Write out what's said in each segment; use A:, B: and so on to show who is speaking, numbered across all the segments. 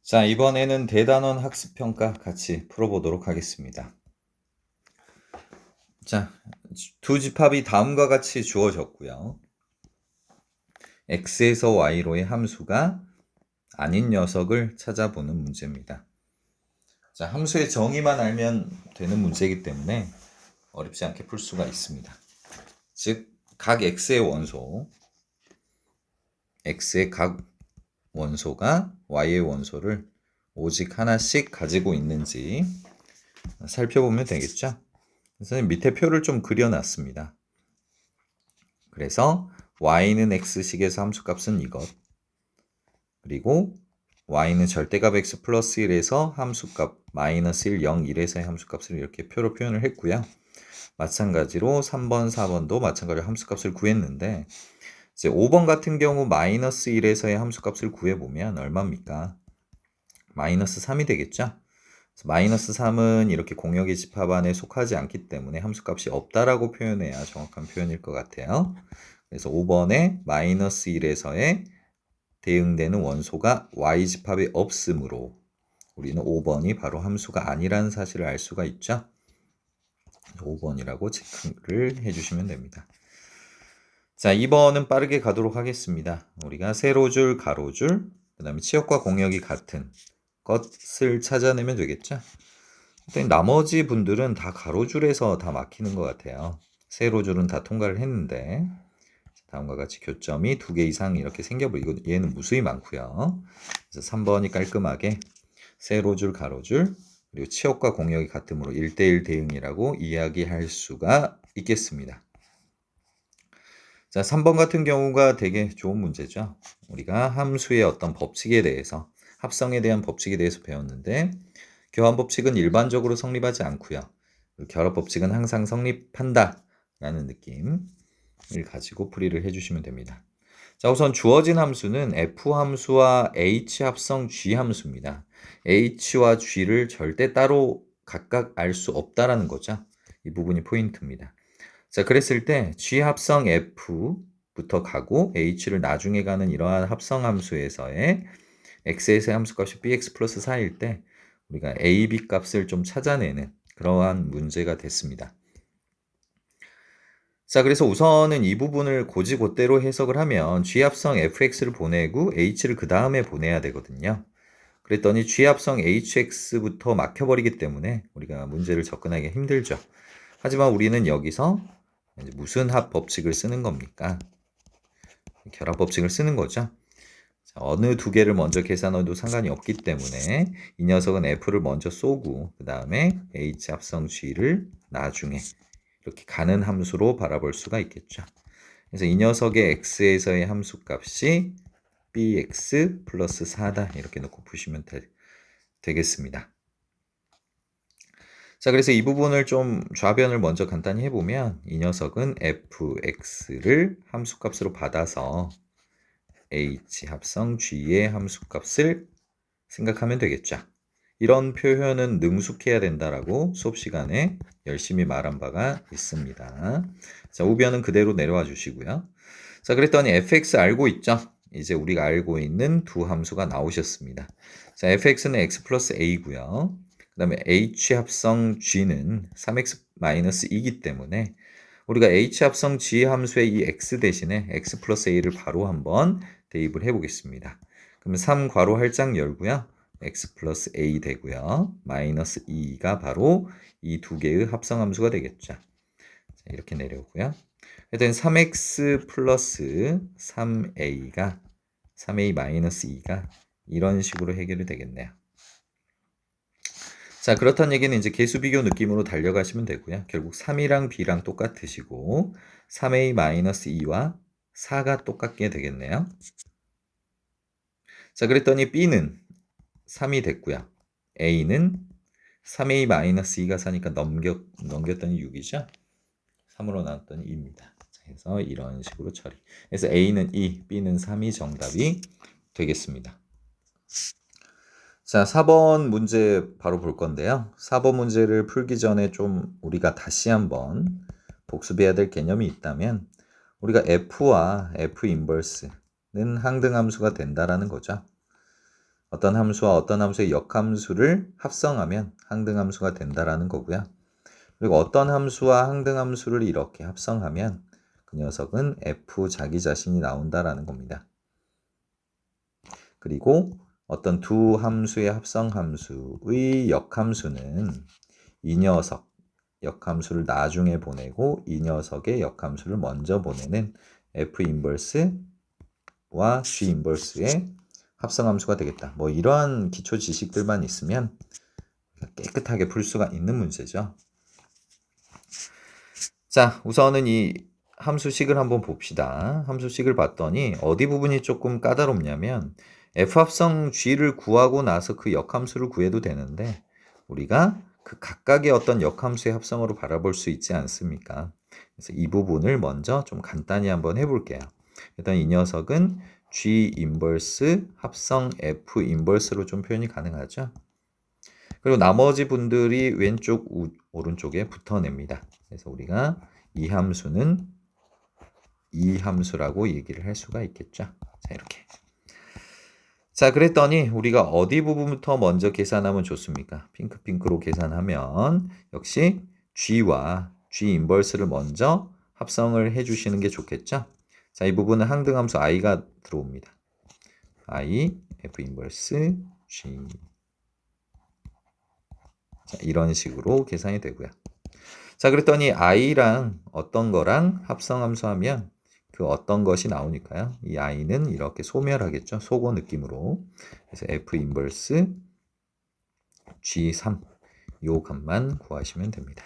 A: 자, 이번에는 대단원 학습평가 같이 풀어보도록 하겠습니다. 자, 두 집합이 다음과 같이 주어졌고요. x에서 y로의 함수가 아닌 녀석을 찾아보는 문제입니다. 자, 함수의 정의만 알면 되는 문제이기 때문에 어렵지 않게 풀 수가 있습니다. 즉, 각 x의 원소, x의 각 원소가 y의 원소를 오직 하나씩 가지고 있는지 살펴보면 되겠죠. 그래서 밑에 표를 좀 그려놨습니다. 그래서 y는 x식에서 함수값은 이것, 그리고 y는 절대값 x 플러스 1에서 함수값 마이너스 1, 0, 1에서의 함수값을 이렇게 표로 표현을 했고요. 마찬가지로 3번, 4번도 마찬가지로 함수값을 구했는데 이제 5번 같은 경우 마이너스 1에서의 함수값을 구해보면 얼마입니까? 마이너스 3이 되겠죠? 마이너스 3은 이렇게 공역의 집합 안에 속하지 않기 때문에 함수값이 없다라고 표현해야 정확한 표현일 것 같아요. 그래서 5번에 마이너스 1에서의 대응되는 원소가 y집합에 없으므로 우리는 5번이 바로 함수가 아니라는 사실을 알 수가 있죠. 5번이라고 체크를 해주시면 됩니다. 자, 2번은 빠르게 가도록 하겠습니다. 우리가 세로줄, 가로줄, 그 다음에 치역과 공역이 같은 것을 찾아내면 되겠죠. 나머지 분들은 다 가로줄에서 다 막히는 것 같아요. 세로줄은 다 통과를 했는데 다음과 같이 교점이 2개 이상 이렇게 생겨버리고 얘는 무수히 많고요. 그래서 3번이 깔끔하게 세로줄, 가로줄, 그리고 치역과 공역이 같으므로 1대1 대응이라고 이야기할 수가 있겠습니다. 자, 3번 같은 경우가 되게 좋은 문제죠. 우리가 함수의 어떤 법칙에 대해서, 합성에 대한 법칙에 대해서 배웠는데 교환 법칙은 일반적으로 성립하지 않고요. 결합 법칙은 항상 성립한다 라는 느낌을 가지고 풀이를 해주시면 됩니다. 자, 우선 주어진 함수는 f 함수와 h 합성 g 함수입니다. h와 g를 절대 따로 각각 알 수 없다라는 거죠. 이 부분이 포인트입니다. 자, 그랬을 때 g 합성 f부터 가고 h를 나중에 가는 이러한 합성 함수에서의 x에서의 함수값이 bx 플러스 4일 때 우리가 a, b 값을 좀 찾아내는 그러한 문제가 됐습니다. 자, 그래서 우선은 이 부분을 고지고대로 해석을 하면 g합성 fx를 보내고 h를 그 다음에 보내야 되거든요. 그랬더니 g합성 hx부터 막혀버리기 때문에 우리가 문제를 접근하기 힘들죠. 하지만 우리는 여기서 이제 무슨 합 법칙을 쓰는 겁니까? 결합 법칙을 쓰는 거죠. 자, 어느 두 개를 먼저 계산해도 상관이 없기 때문에 이 녀석은 f를 먼저 쏘고 그 다음에 h 합성 g를 나중에 이렇게 가는 함수로 바라볼 수가 있겠죠. 그래서 이 녀석의 x에서의 함수값이 bx 플러스 4다 이렇게 놓고 푸시면 되겠습니다. 자, 그래서 이 부분을 좀 좌변을 먼저 간단히 해보면 이 녀석은 fx를 함수값으로 받아서 h 합성 g의 함수값을 생각하면 되겠죠. 이런 표현은 능숙해야 된다라고 수업 시간에 열심히 말한 바가 있습니다. 자, 우변은 그대로 내려와 주시고요. 자, 그랬더니 fx 알고 있죠? 이제 우리가 알고 있는 두 함수가 나오셨습니다. 자, fx는 x 플러스 a고요. 그 다음에 h 합성 g는 3x-2이기 때문에 우리가 h 합성 g 함수의 이 x 대신에 x 플러스 a를 바로 한번 대입을 해보겠습니다. 그러면 3 괄호 할장 열고요. x 플러스 a 되고요. 마이너스 2가 바로 이 두 개의 합성함수가 되겠죠. 자, 이렇게 내려오고요. 일단 3x 플러스 3a가 3a 마이너스 2가 이런 식으로 해결이 되겠네요. 자, 그렇다는 얘기는 이제 개수 비교 느낌으로 달려가시면 되고요. 결국 3이랑 b랑 똑같으시고 3a 마이너스 2와 4가 똑같게 되겠네요. 자, 그랬더니 b는 3이 됐고요. a는 3a 마이너스 2가 4니까 넘겼더니 6이죠. 3으로 나눴더니 2입니다. 그래서 이런 식으로 처리. 그래서 a는 2, b는 3이 정답이 되겠습니다. 자, 4번 문제 바로 볼 건데요. 4번 문제를 풀기 전에 좀 우리가 다시 한번 복습해야 될 개념이 있다면 우리가 f와 f 인버스는 항등함수가 된다라는 거죠. 어떤 함수와 어떤 함수의 역함수를 합성하면 항등함수가 된다라는 거고요. 그리고 어떤 함수와 항등함수를 이렇게 합성하면 그 녀석은 f 자기 자신이 나온다라는 겁니다. 그리고 어떤 두 함수의 합성함수의 역함수는 이 녀석 역함수를 나중에 보내고 이 녀석의 역함수를 먼저 보내는 f 인버스와 g 인버스의 합성함수가 되겠다. 뭐 이러한 기초 지식들만 있으면 깨끗하게 풀 수가 있는 문제죠. 자, 우선은 이 함수식을 한번 봅시다. 함수식을 봤더니 어디 부분이 조금 까다롭냐면 f합성 g를 구하고 나서 그 역함수를 구해도 되는데 우리가 그 각각의 어떤 역함수의 합성으로 바라볼 수 있지 않습니까? 그래서 이 부분을 먼저 좀 간단히 한번 해볼게요. 일단 이 녀석은 g 인버스 합성 f 인버스로 좀 표현이 가능하죠. 그리고 나머지 분들이 왼쪽 오른쪽에 붙어냅니다. 그래서 우리가 이 함수는 이 함수라고 얘기를 할 수가 있겠죠. 자, 이렇게. 자, 그랬더니 우리가 어디 부분부터 먼저 계산하면 좋습니까? 핑크로 계산하면 역시 g와 g 인버스를 먼저 합성을 해주시는 게 좋겠죠. 자, 이 부분은 항등함수 i가 들어옵니다. i, f 인버스, g. 자, 이런 식으로 계산이 되고요. 자, 그랬더니 i랑 어떤 거랑 합성함수 하면 그 어떤 것이 나오니까요. 이 i는 이렇게 소멸하겠죠. 소거 느낌으로. 그래서 f 인버스 g3 요 값만 구하시면 됩니다.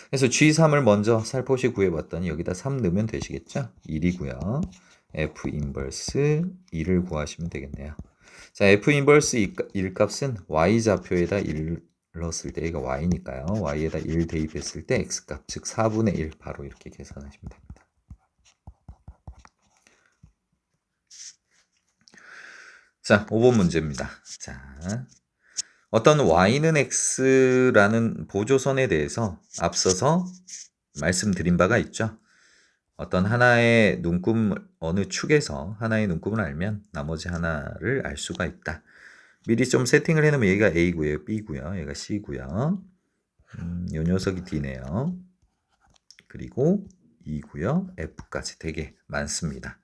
A: 그래서 g3을 먼저 살포시 구해봤더니 여기다 3 넣으면 되시겠죠. 1이고요. f 인버스 2를 구하시면 되겠네요. 자, f 인버스 1 값은 y좌표에다 1 넣었을 때 얘가 y니까요. y에다 1 대입했을 때 x값, 즉 4분의 1 바로 이렇게 계산하시면 됩니다. 자, 5번 문제입니다. 자, 어떤 y는 x라는 보조선에 대해서 앞서서 말씀드린 바가 있죠. 어떤 하나의 눈금 어느 축에서 하나의 눈금을 알면 나머지 하나를 알 수가 있다. 미리 좀 세팅을 해놓으면 얘가 A고요, B고요, 얘가 C고요. 요 녀석이 D네요. 그리고 E고요, F까지 되게 많습니다.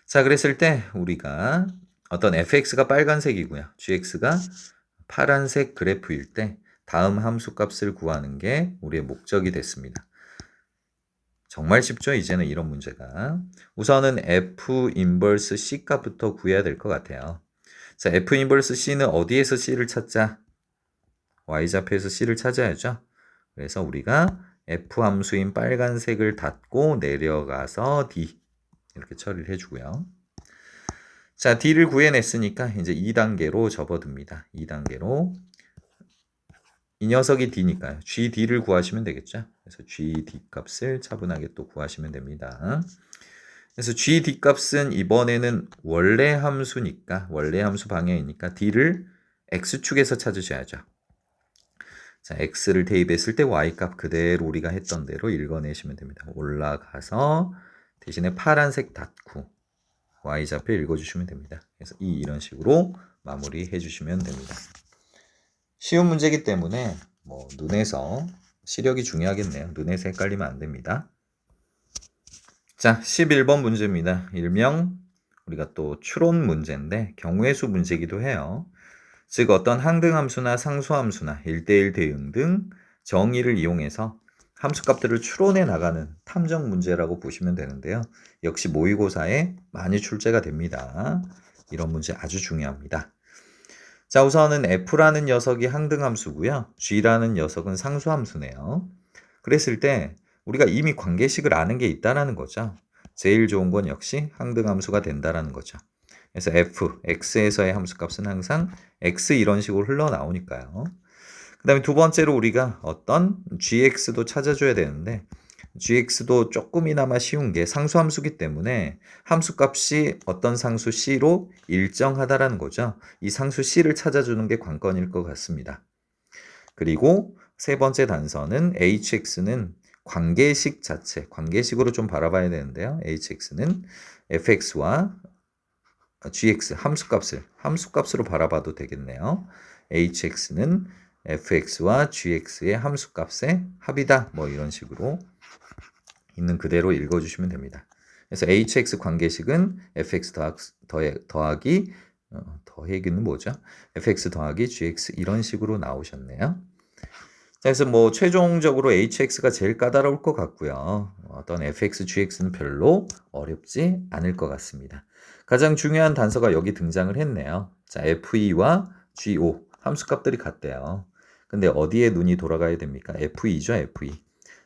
A: 자, 그랬을 때 우리가 어떤 fx가 빨간색이고요, gx가 파란색 그래프일 때 다음 함수 값을 구하는 게 우리의 목적이 됐습니다. 정말 쉽죠? 이제는 이런 문제가. 우선은 f 인버스 c 값부터 구해야 될 것 같아요. 자, f 인버스 c는 어디에서 c를 찾자? y좌표에서 c를 찾아야죠. 그래서 우리가 f 함수인 빨간색을 닫고 내려가서 d 이렇게 처리를 해주고요. 자, d를 구해냈으니까 이제 2단계로 접어듭니다. 2단계로 이 녀석이 d니까요. gd를 구하시면 되겠죠. 그래서 gd 값을 차분하게 또 구하시면 됩니다. 그래서 gd 값은 이번에는 원래 함수니까 원래 함수 방향이니까 d를 x축에서 찾으셔야죠. 자, x를 대입했을 때 y 값 그대로 우리가 했던 대로 읽어내시면 됩니다. 올라가서 대신에 파란색 닫고 y좌표 읽어주시면 됩니다. 그래서 이런 식으로 마무리해 주시면 됩니다. 쉬운 문제이기 때문에 뭐 눈에서 시력이 중요하겠네요. 눈에서 헷갈리면 안 됩니다. 자, 11번 문제입니다. 일명 우리가 또 추론 문제인데 경우의 수 문제이기도 해요. 즉 어떤 항등함수나 상수함수나 1대1 대응 등 정의를 이용해서 함수값들을 추론해 나가는 탐정 문제라고 보시면 되는데요. 역시 모의고사에 많이 출제가 됩니다. 이런 문제 아주 중요합니다. 자, 우선은 f라는 녀석이 항등함수고요. g라는 녀석은 상수함수네요. 그랬을 때 우리가 이미 관계식을 아는 게 있다는 거죠. 제일 좋은 건 역시 항등함수가 된다는 거죠. 그래서 f, x에서의 함수값은 항상 x 이런 식으로 흘러나오니까요. 그 다음에 두 번째로 우리가 어떤 gx도 찾아줘야 되는데 gx도 조금이나마 쉬운 게 상수함수기 때문에 함수값이 어떤 상수 c로 일정하다라는 거죠. 이 상수 c를 찾아주는 게 관건일 것 같습니다. 그리고 세 번째 단서는 hx는 관계식 자체, 관계식으로 좀 바라봐야 되는데요. hx는 fx와 gx 함수값으로 바라봐도 되겠네요. hx는 fx와 gx의 함수값의 합이다. 뭐 이런 식으로 있는 그대로 읽어주시면 됩니다. 그래서 hx 관계식은 fx 더하기 더하기는 뭐죠? fx 더하기 gx 이런 식으로 나오셨네요. 그래서 뭐 최종적으로 hx가 제일 까다로울 것 같고요. 어떤 fx, gx는 별로 어렵지 않을 것 같습니다. 가장 중요한 단서가 여기 등장을 했네요. 자, fe와 go 함수값들이 같대요. 근데 어디에 눈이 돌아가야 됩니까? fe죠, fe.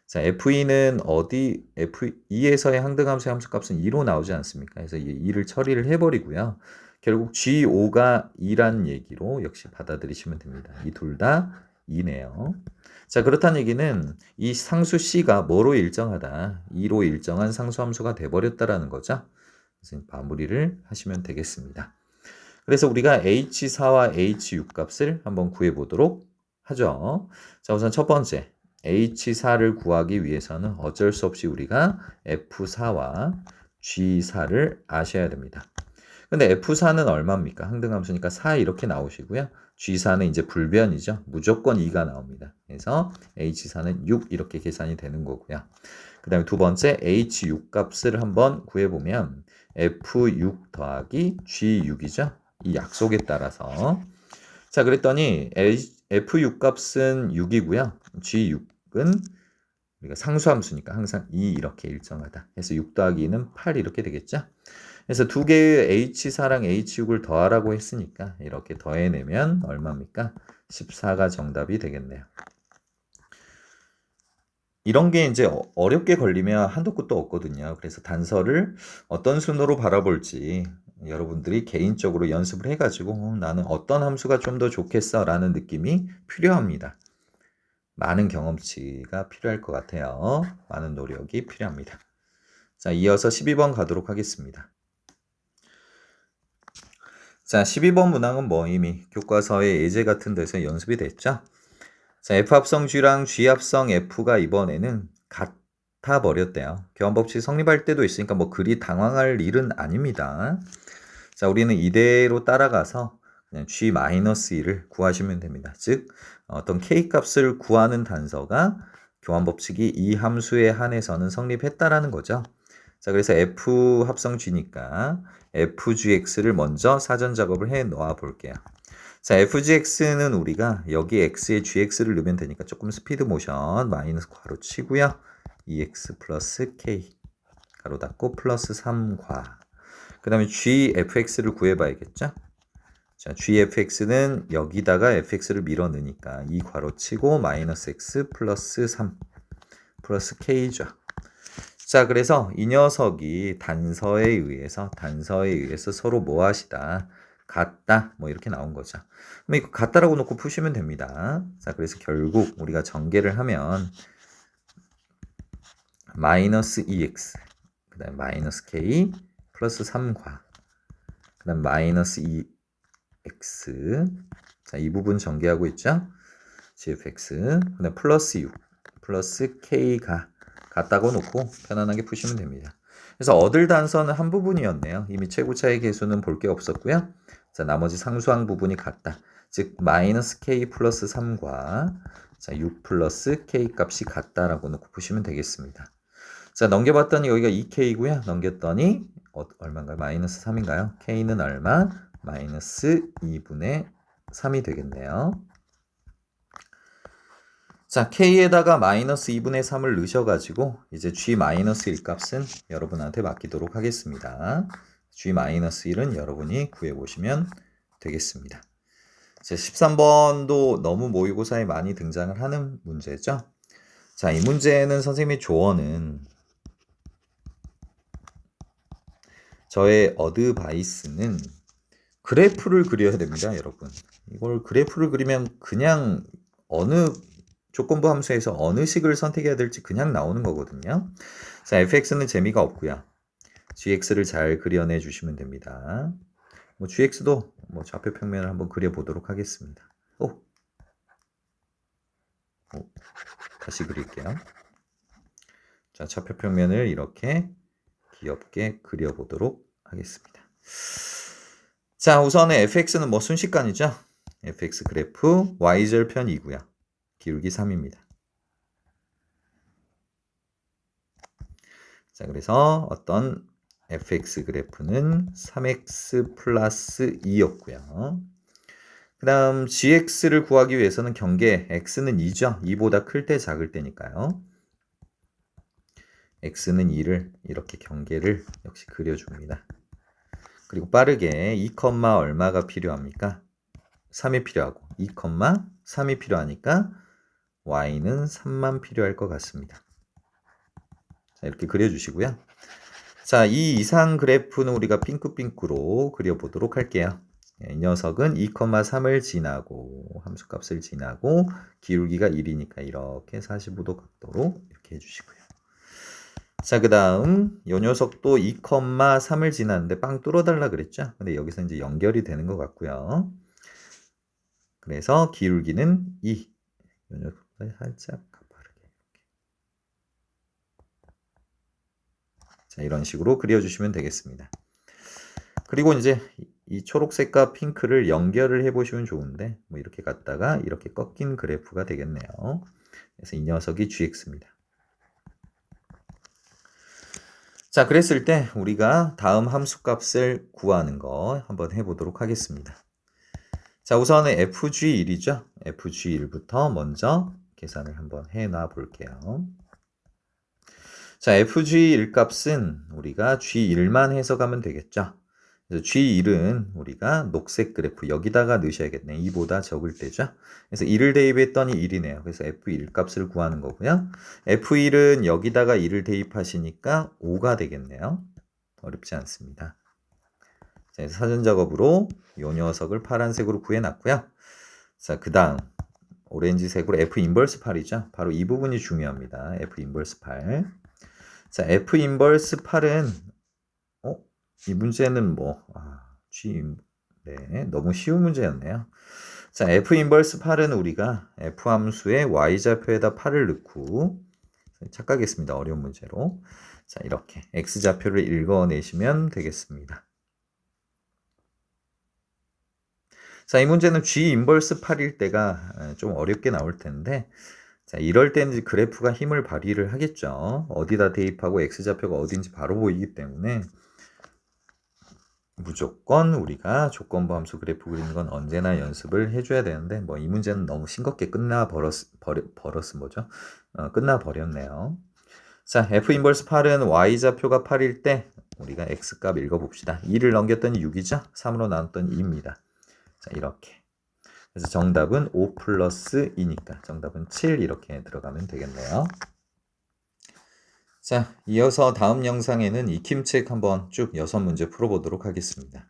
A: 자, fe는 어디 fe2에서의 항등함수의 함수값은 2로 나오지 않습니까? 그래서 이 2를 처리를 해버리고요. 결국 go가 2란 얘기로 역시 받아들이시면 됩니다. 이 둘 다 2네요. 자, 그렇다는 얘기는 이 상수 C가 뭐로 일정하다. 2로 일정한 상수함수가 돼버렸다라는 거죠. 그래서 마무리를 하시면 되겠습니다. 그래서 우리가 H4와 H6 값을 한번 구해보도록 하죠. 자, 우선 첫 번째 H4를 구하기 위해서는 어쩔 수 없이 우리가 F4와 G4를 아셔야 됩니다. 근데 F4는 얼마입니까? 항등함수니까 4 이렇게 나오시고요. G4는 이제 불변이죠. 무조건 2가 나옵니다. 그래서 H4는 6 이렇게 계산이 되는 거고요. 그 다음에 두 번째 H6 값을 한번 구해보면 F6 더하기 G6이죠. 이 약속에 따라서 자 그랬더니 F6 값은 6이고요. G6은 우리가 상수함수니까 항상 2 이렇게 일정하다. 그래서 6 더하기 2는 8 이렇게 되겠죠. 그래서 두 개의 H4랑 H6을 더하라고 했으니까 이렇게 더해내면 얼마입니까? 14가 정답이 되겠네요. 이런 게 이제 어렵게 걸리면 한도 끝도 없거든요. 그래서 단서를 어떤 순으로 바라볼지 여러분들이 개인적으로 연습을 해가지고 나는 어떤 함수가 좀 더 좋겠어 라는 느낌이 필요합니다. 많은 경험치가 필요할 것 같아요. 많은 노력이 필요합니다. 자, 이어서 12번 가도록 하겠습니다. 자, 12번 문항은 뭐 이미 교과서의 예제 같은 데서 연습이 됐죠? 자, F합성 G랑 G합성 F가 이번에는 같아 버렸대요. 교환법칙 성립할 때도 있으니까 뭐 그리 당황할 일은 아닙니다. 자, 우리는 이대로 따라가서 그냥 G-1을 구하시면 됩니다. 즉, 어떤 K 값을 구하는 단서가 교환법칙이 이 함수에 한해서는 성립했다라는 거죠. 자, 그래서 F 합성 G니까 FGX를 먼저 사전 작업을 해 놓아 볼게요. 자, FGX는 우리가 여기 X에 GX를 넣으면 되니까 조금 스피드 모션 마이너스 괄호 치고요. EX 플러스 K 가로 닫고 플러스 3과 그 다음에 GFX를 구해봐야겠죠? 자, GFX는 여기다가 FX를 밀어 넣으니까 이 괄호 치고 마이너스 X 플러스 3 플러스 K죠. 자, 그래서 이 녀석이 단서에 의해서 서로 뭐 하시다. 같다. 뭐 이렇게 나온 거죠. 그럼 이거 같다라고 놓고 푸시면 됩니다. 자, 그래서 결국 우리가 전개를 하면 마이너스 2x 그 다음에 마이너스 k 플러스 3과 그 다음 마이너스 2x 자, 이 부분 전개하고 있죠. gfx 그 다음 플러스 6 플러스 k가 같다고 놓고 편안하게 푸시면 됩니다. 그래서 얻을 단서는 한 부분이었네요. 이미 최고차의 계수는 볼 게 없었고요. 자, 나머지 상수항 부분이 같다. 즉 마이너스 k 플러스 3과 자, 6 플러스 k 값이 같다라고 놓고 푸시면 되겠습니다. 자, 넘겨봤더니 여기가 2k고요. 넘겼더니 얼마인가요? 마이너스 3인가요? k는 얼마? 마이너스 2분의 3이 되겠네요. 자, k에다가 마이너스 2분의 3을 넣으셔가지고 이제 g-1 값은 여러분한테 맡기도록 하겠습니다. g-1은 여러분이 구해보시면 되겠습니다. 자, 13번도 너무 모의고사에 많이 등장을 하는 문제죠. 자, 이 문제는 선생님의 조언은 저의 어드바이스는 그래프를 그려야 됩니다, 여러분. 이걸 그래프를 그리면 그냥 어느 조건부 함수에서 어느 식을 선택해야 될지 그냥 나오는 거거든요. 자, fx는 재미가 없고요. gx를 잘 그려내 주시면 됩니다. 뭐 gx도 뭐 좌표 평면을 한번 그려보도록 하겠습니다. 다시 그릴게요. 자, 좌표 평면을 이렇게 귀엽게 그려보도록 하겠습니다. 자, 우선은 fx는 뭐 순식간이죠. fx 그래프 y절편 2고요. 기울기 3입니다. 자, 그래서 어떤 fx 그래프는 3x 플러스 2였고요. 그 다음 gx를 구하기 위해서는 경계 x는 2죠. 2보다 클 때 작을 때니까요. x는 2를 이렇게 경계를 역시 그려줍니다. 그리고 빠르게 2, 얼마가 필요합니까? 3이 필요하고 2, 3이 필요하니까 y는 3만 필요할 것 같습니다. 자, 이렇게 그려주시고요. 자, 이 이상 그래프는 우리가 핑크핑크로 그려보도록 할게요. 이 녀석은 2, 3을 지나고 함수값을 지나고 기울기가 1이니까 이렇게 45도 각도로 이렇게 해주시고요. 자, 그 다음 이 녀석도 2, 3을 지났는데 빵 뚫어달라 그랬죠? 근데 여기서 이제 연결이 되는 것 같고요. 그래서 기울기는 2. 이 녀석보다 살짝 가파르게 이렇게. 자, 이런 식으로 그려주시면 되겠습니다. 그리고 이제 이 초록색과 핑크를 연결을 해보시면 좋은데 뭐 이렇게 갔다가 이렇게 꺾인 그래프가 되겠네요. 그래서 이 녀석이 gx입니다. 자, 그랬을 때 우리가 다음 함수값을 구하는 거 한번 해보도록 하겠습니다. 자, 우선은 fg1이죠. fg1부터 먼저 계산을 한번 해놔 볼게요. 자, fg1 값은 우리가 g1만 해석하면 되겠죠. 그래서 G1은 우리가 녹색 그래프 여기다가 넣으셔야겠네. 2보다 적을 때죠. 그래서 1을 대입했더니 1이네요. 그래서 F1 값을 구하는 거고요. F1은 여기다가 1을 대입하시니까 5가 되겠네요. 어렵지 않습니다. 자, 그래서 사전 작업으로 이 녀석을 파란색으로 구해놨고요. 자, 그 다음 오렌지색으로 F 인버스 8이죠. 바로 이 부분이 중요합니다. F 인버스 8. 자, F 인버스 8은 이 문제는 네, 너무 쉬운 문제였네요. 자, F 인버스 8은 우리가 F 함수의 Y좌표에다 8을 넣고 착각했습니다. 어려운 문제로. 자, 이렇게 X좌표를 읽어내시면 되겠습니다. 자, 이 문제는 G 인버스 8일 때가 좀 어렵게 나올 텐데 자, 이럴 때는 그래프가 힘을 발휘를 하겠죠. 어디다 대입하고 X좌표가 어딘지 바로 보이기 때문에 무조건 우리가 조건부 함수 그래프 그리는 건 언제나 연습을 해줘야 되는데 뭐 이 문제는 너무 싱겁게 끝나버렸네요. 자, F 인버스 8은 Y좌표가 8일 때 우리가 X값 읽어봅시다. 2를 넘겼더니 6이죠? 3으로 나눴더니 2입니다. 자, 이렇게. 그래서 정답은 5 플러스 2니까 정답은 7 이렇게 들어가면 되겠네요. 자, 이어서 다음 영상에는 익힘책 한번 쭉 6문제 풀어보도록 하겠습니다.